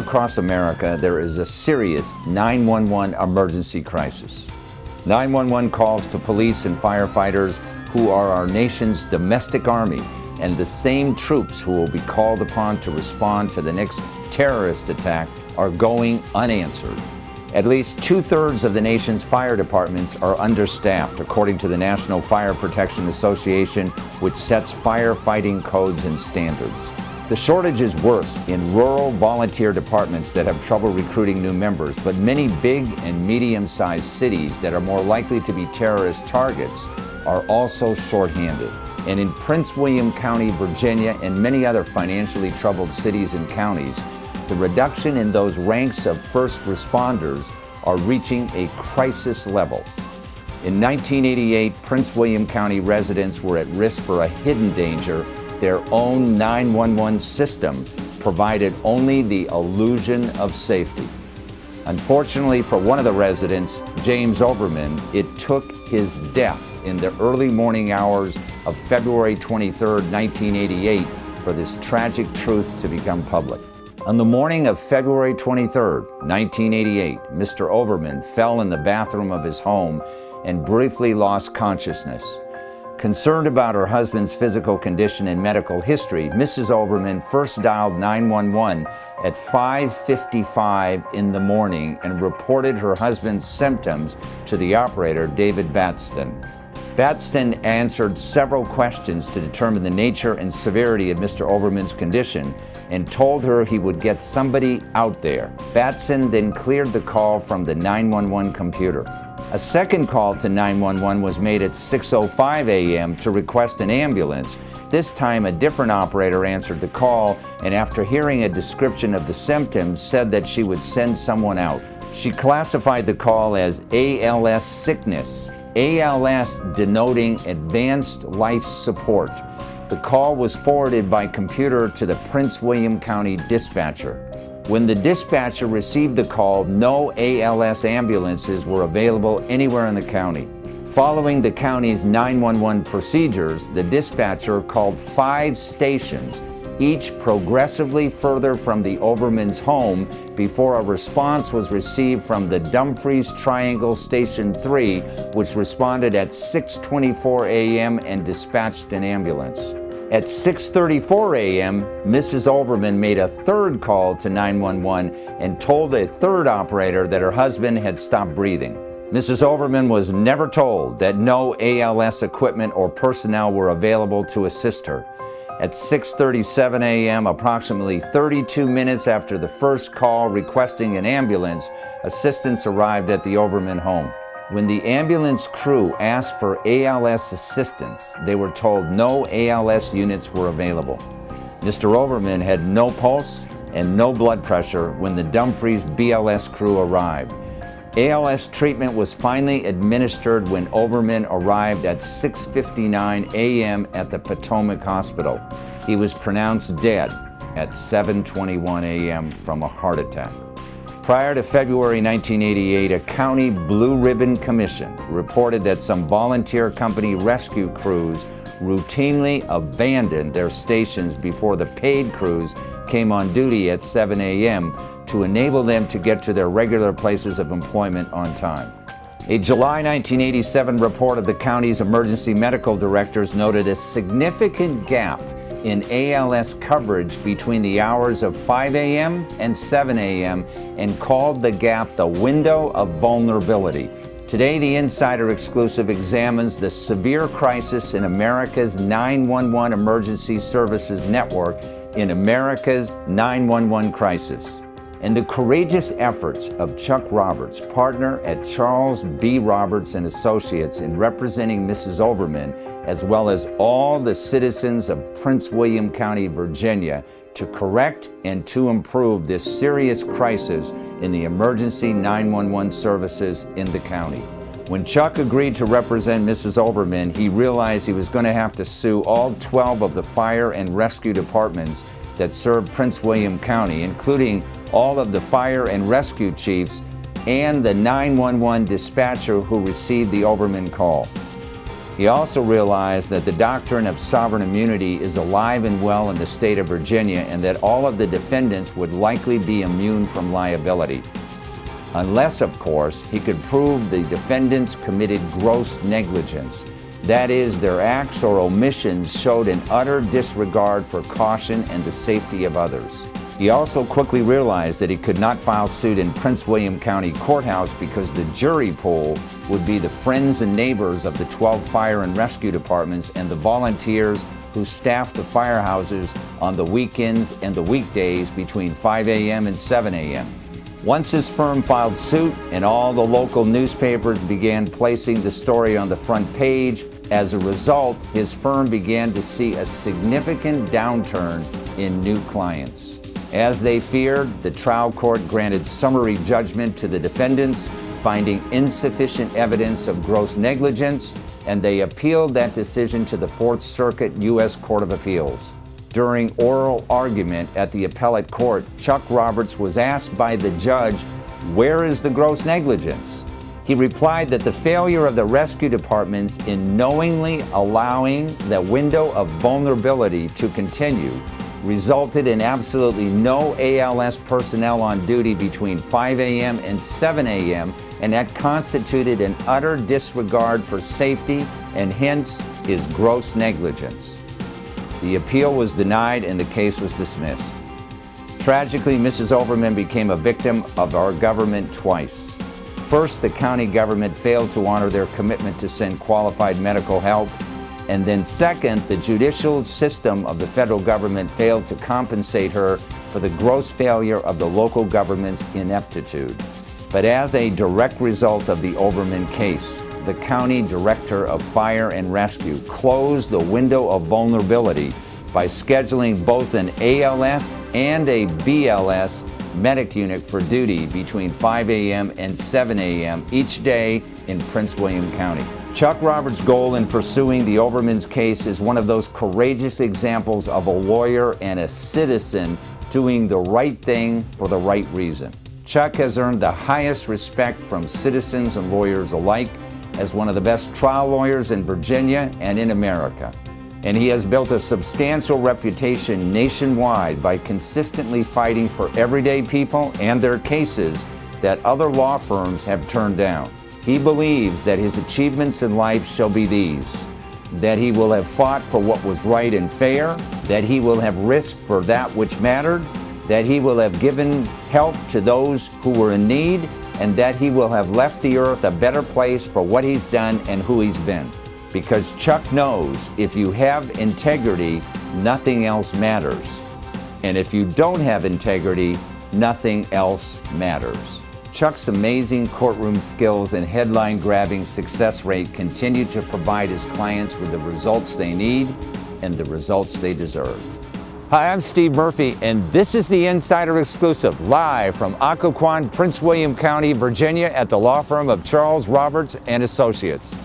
across America, there is a serious 911 emergency crisis. 911 calls to police and firefighters, who are our nation's domestic army, and the same troops who will be called upon to respond to the next terrorist attack, are going unanswered. At least 2/3 of the nation's fire departments are understaffed, according to the National Fire Protection Association, which sets firefighting codes and standards. The shortage is worse in rural volunteer departments that have trouble recruiting new members, but many big and medium-sized cities that are more likely to be terrorist targets are also shorthanded. And in Prince William County, Virginia, and many other financially troubled cities and counties, the reduction in those ranks of first responders are reaching a crisis level. In 1988, Prince William County residents were at risk for a hidden danger. Their own 911 system provided only the illusion of safety. Unfortunately for one of the residents, James Overman, it took his death in the early morning hours of February 23, 1988, for this tragic truth to become public. On the morning of February 23, 1988, Mr. Overman fell in the bathroom of his home and briefly lost consciousness. Concerned about her husband's physical condition and medical history, Mrs. Overman first dialed 911 at 5:55 in the morning and reported her husband's symptoms to the operator, David Batston. Batston answered several questions to determine the nature and severity of Mr. Overman's condition and told her he would get somebody out there. Batston then cleared the call from the 911 computer. A second call to 911 was made at 6:05 a.m. to request an ambulance. This time a different operator answered the call, and after hearing a description of the symptoms, said that she would send someone out. She classified the call as ALS sickness, ALS denoting advanced life support. The call was forwarded by computer to the Prince William County dispatcher. When the dispatcher received the call, no ALS ambulances were available anywhere in the county. Following the county's 911 procedures, the dispatcher called 5 stations, each progressively further from the Overman's home, before a response was received from the Dumfries Triangle Station 3, which responded at 6:24 a.m. and dispatched an ambulance. At 6:34 a.m., Mrs. Overman made a third call to 911 and told a third operator that her husband had stopped breathing. Mrs. Overman was never told that no ALS equipment or personnel were available to assist her. At 6:37 a.m., approximately 32 minutes after the first call requesting an ambulance, assistance arrived at the Overman home. When the ambulance crew asked for ALS assistance, they were told no ALS units were available. Mr. Overman had no pulse and no blood pressure when the Dumfries BLS crew arrived. ALS treatment was finally administered when Overman arrived at 6:59 a.m. at the Potomac Hospital. He was pronounced dead at 7:21 a.m. from a heart attack. Prior to February 1988, a county Blue Ribbon Commission reported that some volunteer company rescue crews routinely abandoned their stations before the paid crews came on duty at 7 a.m. to enable them to get to their regular places of employment on time. A July 1987 report of the county's emergency medical directors noted a significant gap in ALS coverage between the hours of 5 a.m. and 7 a.m. and called the gap the window of vulnerability. Today, the Insider Exclusive examines the severe crisis in America's 911 emergency services network in America's 911 crisis, and the courageous efforts of Chuck Roberts, partner at Charles B. Roberts and Associates, in representing Mrs. Overman, as well as all the citizens of Prince William County, Virginia, to correct and to improve this serious crisis in the emergency 911 services in the county. When Chuck agreed to represent Mrs. Overman, he realized he was going to have to sue all 12 of the fire and rescue departments that serve Prince William County, including all of the fire and rescue chiefs and the 911 dispatcher who received the Overman call. He also realized that the doctrine of sovereign immunity is alive and well in the state of Virginia, and that all of the defendants would likely be immune from liability. Unless, of course, he could prove the defendants committed gross negligence. That is, their acts or omissions showed an utter disregard for caution and the safety of others. He also quickly realized that he could not file suit in Prince William County Courthouse because the jury pool would be the friends and neighbors of the 12 fire and rescue departments and the volunteers who staffed the firehouses on the weekends and the weekdays between 5 a.m. and 7 a.m. Once his firm filed suit and all the local newspapers began placing the story on the front page, as a result, his firm began to see a significant downturn in new clients. As they feared, the trial court granted summary judgment to the defendants, finding insufficient evidence of gross negligence, and they appealed that decision to the Fourth Circuit U.S. Court of Appeals. During oral argument at the appellate court, Chuck Roberts was asked by the judge, "Where is the gross negligence?" He replied that the failure of the rescue departments in knowingly allowing the window of vulnerability to continue resulted in absolutely no ALS personnel on duty between 5 a.m. and 7 a.m., and that constituted an utter disregard for safety and hence his gross negligence. The appeal was denied and the case was dismissed. Tragically, Mrs. Overman became a victim of our government twice. First, the county government failed to honor their commitment to send qualified medical help. And then second, the judicial system of the federal government failed to compensate her for the gross failure of the local government's ineptitude. But as a direct result of the Overman case, the county director of fire and rescue closed the window of vulnerability by scheduling both an ALS and a BLS medic unit for duty between 5 a.m. and 7 a.m. each day in Prince William County. Chuck Roberts' goal in pursuing the Overman's case is one of those courageous examples of a lawyer and a citizen doing the right thing for the right reason. Chuck has earned the highest respect from citizens and lawyers alike as one of the best trial lawyers in Virginia and in America. And he has built a substantial reputation nationwide by consistently fighting for everyday people and their cases that other law firms have turned down. He believes that his achievements in life shall be these: that he will have fought for what was right and fair, that he will have risked for that which mattered, that he will have given help to those who were in need, and that he will have left the earth a better place for what he's done and who he's been. Because Chuck knows if you have integrity, nothing else matters. And if you don't have integrity, nothing else matters. Chuck's amazing courtroom skills and headline-grabbing success rate continue to provide his clients with the results they need and the results they deserve. Hi, I'm Steve Murphy, and this is the Insider Exclusive, live from Occoquan, Prince William County, Virginia, at the law firm of Charles Roberts and Associates.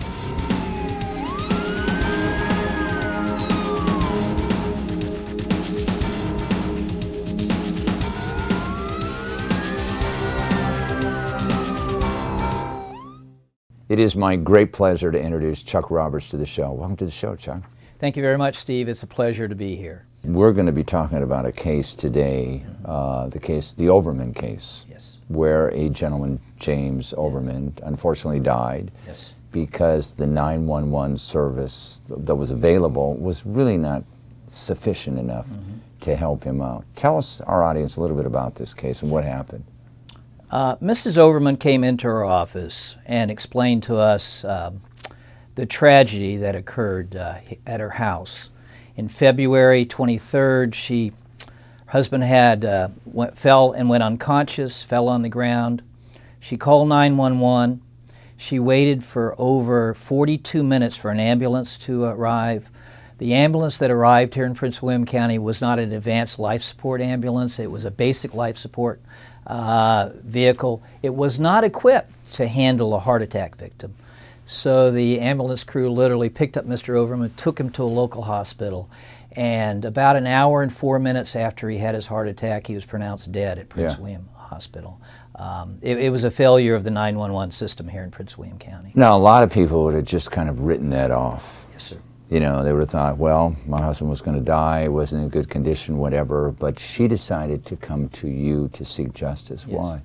It is my great pleasure to introduce Chuck Roberts to the show. Welcome to the show, Chuck. Thank you very much, Steve. It's a pleasure to be here. We're going to be talking about a case today, the Overman case, Yes. where a gentleman, James Overman, unfortunately died Yes. because the 911 service that was available was really not sufficient enough to help him out. Tell us, our audience, a little bit about this case and what happened. Mrs. Overman came into our office and explained to us the tragedy that occurred at her house. In February 23rd, her husband fell and went unconscious, fell on the ground. She called 911. She waited for over 42 minutes for an ambulance to arrive. The ambulance that arrived here in Prince William County was not an advanced life support ambulance. It was a basic life support vehicle. It was not equipped to handle a heart attack victim. So the ambulance crew literally picked up Mr. Overman, took him to a local hospital, and about an hour and 4 minutes after he had his heart attack, he was pronounced dead at Prince William hospital. It was a failure of the 911 system here in Prince William County. Now, a lot of people would have just kind of written that off. Yes, sir. You know, they would have thought, well, my husband was going to die, wasn't in good condition, whatever, but she decided to come to you to seek justice. Yes. Why?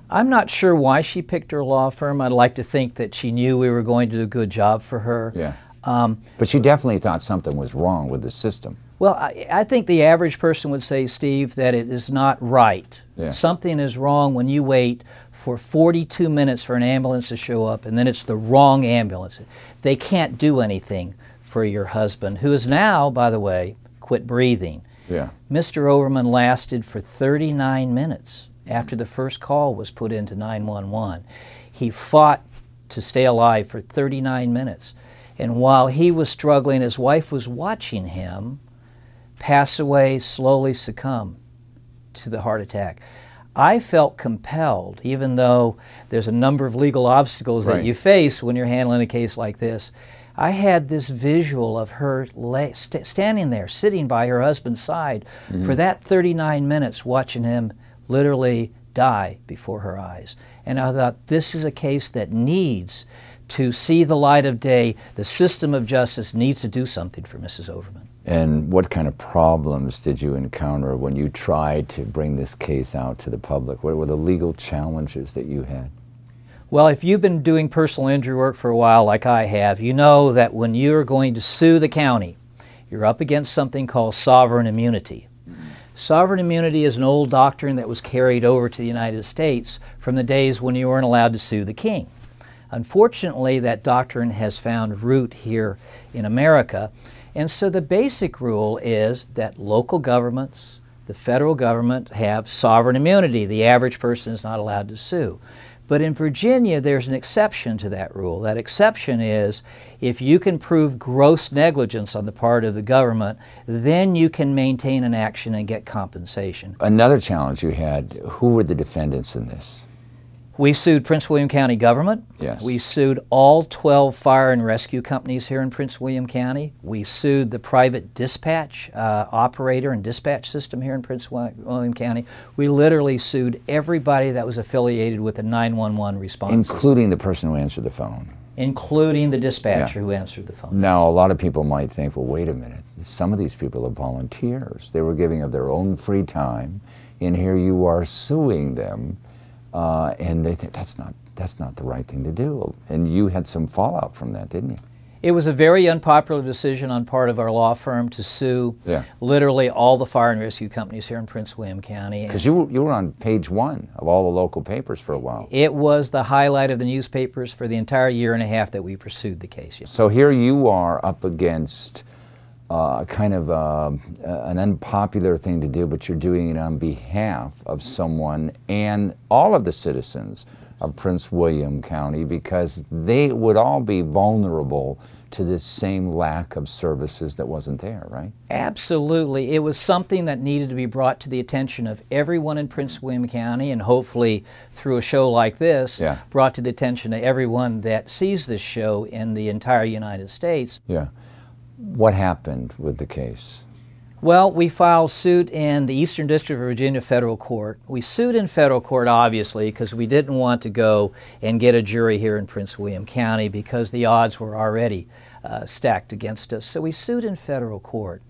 I'm not sure why she picked her law firm. I'd like to think that she knew we were going to do a good job for her. Yeah. But she definitely thought something was wrong with the system. Well, I think the average person would say, Steve, that it is not right. Yeah. Something is wrong when you wait for 42 minutes for an ambulance to show up, and then it's the wrong ambulance. They can't do anything for your husband, who is now, by the way, quit breathing. Yeah. Mr. Overman lasted for 39 minutes after the first call was put into 911. He fought to stay alive for 39 minutes. And while he was struggling, his wife was watching him pass away, slowly succumb to the heart attack. I felt compelled, even though there's a number of legal obstacles that you face when you're handling a case like this, I had this visual of her standing there, sitting by her husband's side for that 39 minutes, watching him literally die before her eyes. And I thought, this is a case that needs to see the light of day. The system of justice needs to do something for Mrs. Overman. And what kind of problems did you encounter when you tried to bring this case out to the public? What were the legal challenges that you had? Well, if you've been doing personal injury work for a while like I have, you know that when you're going to sue the county, you're up against something called sovereign immunity. Sovereign immunity is an old doctrine that was carried over to the United States from the days when you weren't allowed to sue the king. Unfortunately, that doctrine has found root here in America, and so the basic rule is that local governments, the federal government, have sovereign immunity. The average person is not allowed to sue. But in Virginia, there's an exception to that rule. That exception is if you can prove gross negligence on the part of the government, then you can maintain an action and get compensation. Another challenge you had, who were the defendants in this? We sued Prince William County government. Yes. We sued all 12 fire and rescue companies here in Prince William County. We sued the private dispatch operator and dispatch system here in Prince William County. We literally sued everybody that was affiliated with the 911 response including the person who answered the phone. Including the dispatcher who answered the phone. Now, a lot of people might think, well, wait a minute. Some of these people are volunteers. They were giving of their own free time, and here you are suing them. And they think that's not the right thing to do. And you had some fallout from that, didn't you? It was a very unpopular decision on part of our law firm to sue literally all the fire and rescue companies here in Prince William County. Because you were on page 1 of all the local papers for a while. It was the highlight of the newspapers for the entire year and a half that we pursued the case. Yes. So here you are up against kind of an unpopular thing to do, but you're doing it on behalf of someone and all of the citizens of Prince William County, because they would all be vulnerable to this same lack of services that wasn't there, right? Absolutely. It was something that needed to be brought to the attention of everyone in Prince William County, and hopefully through a show like this, brought to the attention of everyone that sees this show in the entire United States. Yeah. What happened with the case? Well, we filed suit in the Eastern District of Virginia Federal Court. We sued in federal court, obviously, because we didn't want to go and get a jury here in Prince William County because the odds were already stacked against us. So we sued in federal court.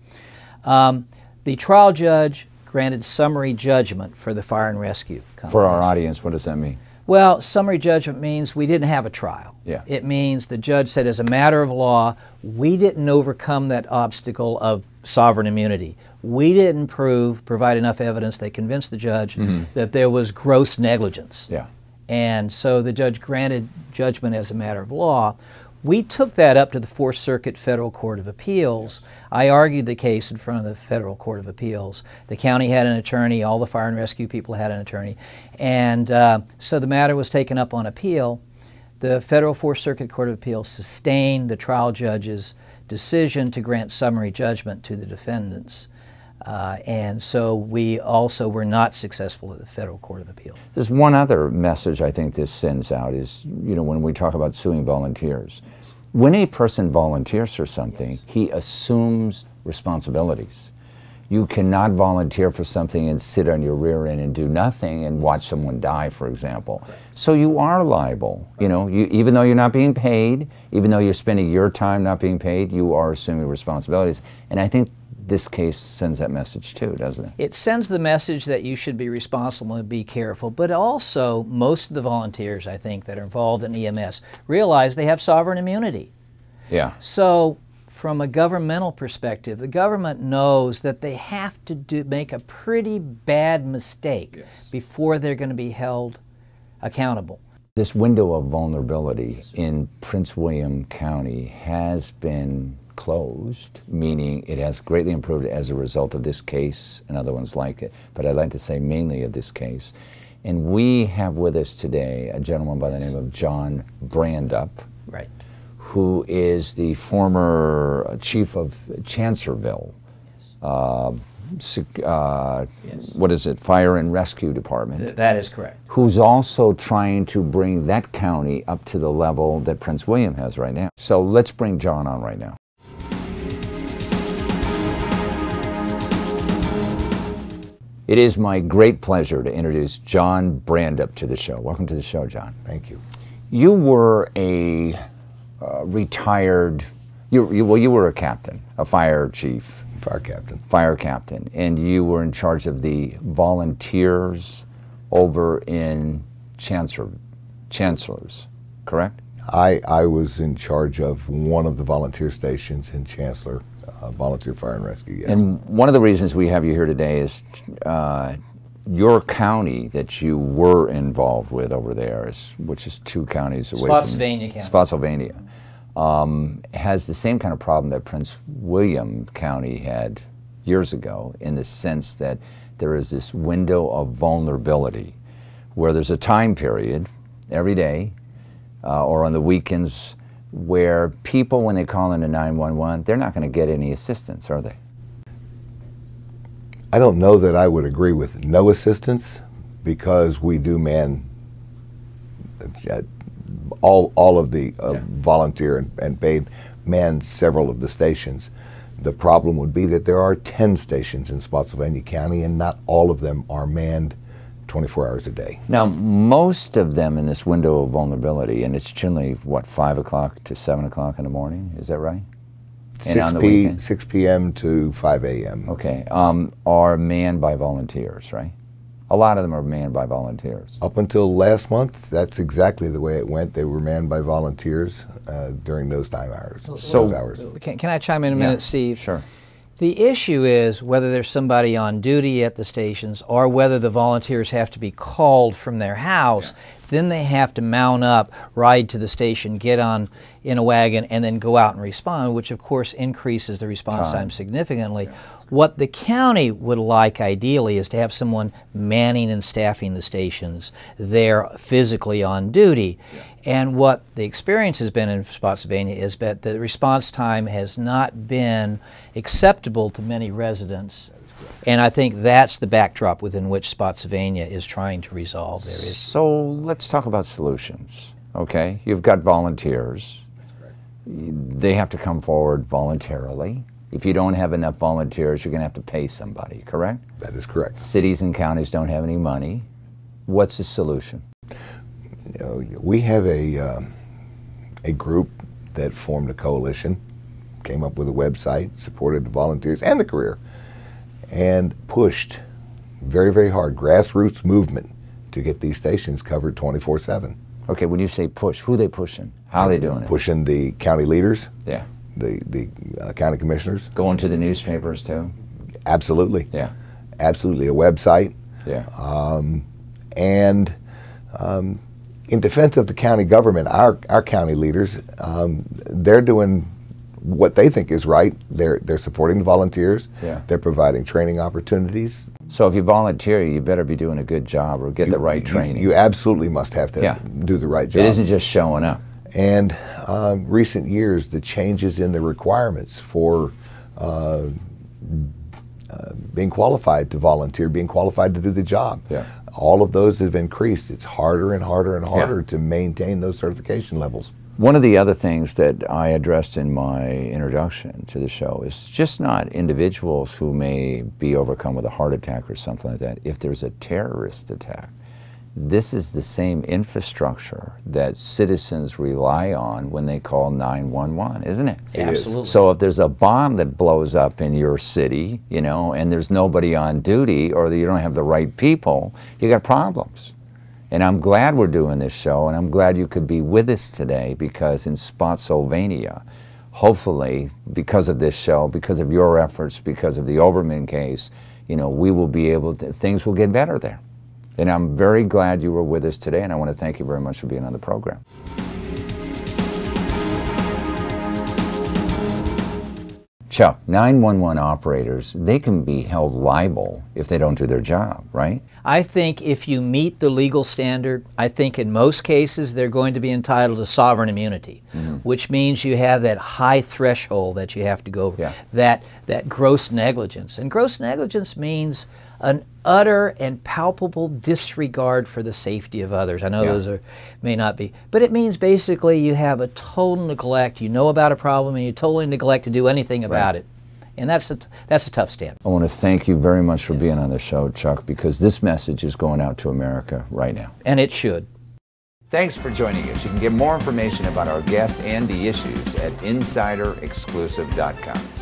The trial judge granted summary judgment for the fire and rescue companies. For our audience, what does that mean? Well, summary judgment means we didn't have a trial. Yeah. It means the judge said, as a matter of law, we didn't overcome that obstacle of sovereign immunity. We didn't provide enough evidence that convinced the judge that there was gross negligence. Yeah. And so the judge granted judgment as a matter of law. We took that up to the Fourth Circuit Federal Court of Appeals. I argued the case in front of the Federal Court of Appeals. The county had an attorney, all the fire and rescue people had an attorney, and so the matter was taken up on appeal. The Federal Fourth Circuit Court of Appeals sustained the trial judge's decision to grant summary judgment to the defendants. And so we also were not successful at the Federal Court of Appeal. There's one other message I think this sends out is, you know, when we talk about suing volunteers. When a person volunteers for something, he assumes responsibilities. You cannot volunteer for something and sit on your rear end and do nothing and watch someone die, for example. So you are liable. You know, even though you're not being paid, even though you're spending your time not being paid, you are assuming responsibilities. And I think this case sends that message too, doesn't it? It sends the message that you should be responsible and be careful, but also most of the volunteers, I think, that are involved in EMS realize they have sovereign immunity. Yeah. So from a governmental perspective, the government knows that they have to make a pretty bad mistake before they're going to be held accountable. This window of vulnerability in Prince William County has been closed, meaning it has greatly improved as a result of this case and other ones like it, but I'd like to say mainly of this case. And we have with us today a gentleman by the name of John Brandup, Right. who is the former chief of Chancellorsville, what is it, Fire and Rescue Department. That is correct. Who's also trying to bring that county up to the level that Prince William has right now. So let's bring John on right now. It is my great pleasure to introduce John Brandup to the show. Welcome to the show, John. Thank you. You were a retired, you were a captain, a fire chief. Fire captain. And you were in charge of the volunteers over in Chancellors, correct? I was in charge of one of the volunteer stations in Chancellor, Volunteer Fire and Rescue, yes. And one of the reasons we have you here today is your county that you were involved with over there, which is 2 counties away Spotsylvania from County. Spotsylvania, has the same kind of problem that Prince William County had years ago, in the sense that there is this window of vulnerability where there's a time period every day or on the weekends where people, when they call into 911, they're not going to get any assistance, are they? I don't know that I would agree with no assistance, because we do man all of the volunteer and paid man several of the stations. The problem would be that there are 10 stations in Spotsylvania County, and not all of them are manned 24 hours a day. Now, most of them in this window of vulnerability, and it's generally, what, 5 o'clock to 7 o'clock in the morning, is that right? 6 p.m. to 5 a.m. Okay, are manned by volunteers, right? A lot of them are manned by volunteers. Up until last month, that's exactly the way it went. They were manned by volunteers during those time hours. Can I chime in a minute, Steve? Sure. The issue is whether there's somebody on duty at the stations or whether the volunteers have to be called from their house. Then they have to mount up, ride to the station, get on in a wagon, and then go out and respond, which of course increases the response time significantly. What the county would like ideally is to have someone manning and staffing the stations there physically on duty. And what the experience has been in Spotsylvania is that the response time has not been acceptable to many residents. And I think that's the backdrop within which Spotsylvania is trying to resolve their issue. So let's talk about solutions, okay? You've got volunteers. That's correct. They have to come forward voluntarily. If you don't have enough volunteers, you're going to have to pay somebody, correct? That is correct. Cities and counties don't have any money. What's the solution? You know, we have a group that formed a coalition, came up with a website, supported the volunteers and the career, and pushed very, very hard, grassroots movement, to get these stations covered 24/7. Okay, when you say push, who are they pushing? How are they doing it? Pushing the county leaders, Yeah. the county commissioners. Going to the newspapers too? Absolutely. Yeah. Absolutely. A website. Yeah. And in defense of the county government, our county leaders, they're doing what they think is right. They're supporting the volunteers. Yeah. They're providing training opportunities. So if you volunteer, you better be doing a good job or get the right training. You absolutely must have to do the right job. It isn't just showing up. And recent years, the changes in the requirements for being qualified to volunteer, being qualified to do the job, all of those have increased. It's harder and harder and harder to maintain those certification levels. One of the other things that I addressed in my introduction to the show is just not individuals who may be overcome with a heart attack or something like that. If there's a terrorist attack, this is the same infrastructure that citizens rely on when they call 911, isn't it? Absolutely. So if there's a bomb that blows up in your city, you know, and there's nobody on duty or you don't have the right people, you got problems. And I'm glad we're doing this show, and I'm glad you could be with us today, because in Spotsylvania, hopefully, because of this show, because of your efforts, because of the Overman case, you know, we will be able to, things will get better there. And I'm very glad you were with us today, and I want to thank you very much for being on the program. Chuck, 911 operators, they can be held liable if they don't do their job, right? I think if you meet the legal standard, I think in most cases they're going to be entitled to sovereign immunity, which means you have that high threshold that you have to go over, that gross negligence. And gross negligence means an utter and palpable disregard for the safety of others. I know those may not be, but it means basically you have a total neglect. You know about a problem and you totally neglect to do anything about it. And that's a tough stand. I want to thank you very much for being on the show, Chuck, because this message is going out to America right now. And it should. Thanks for joining us. You can get more information about our guest and the issues at InsiderExclusive.com.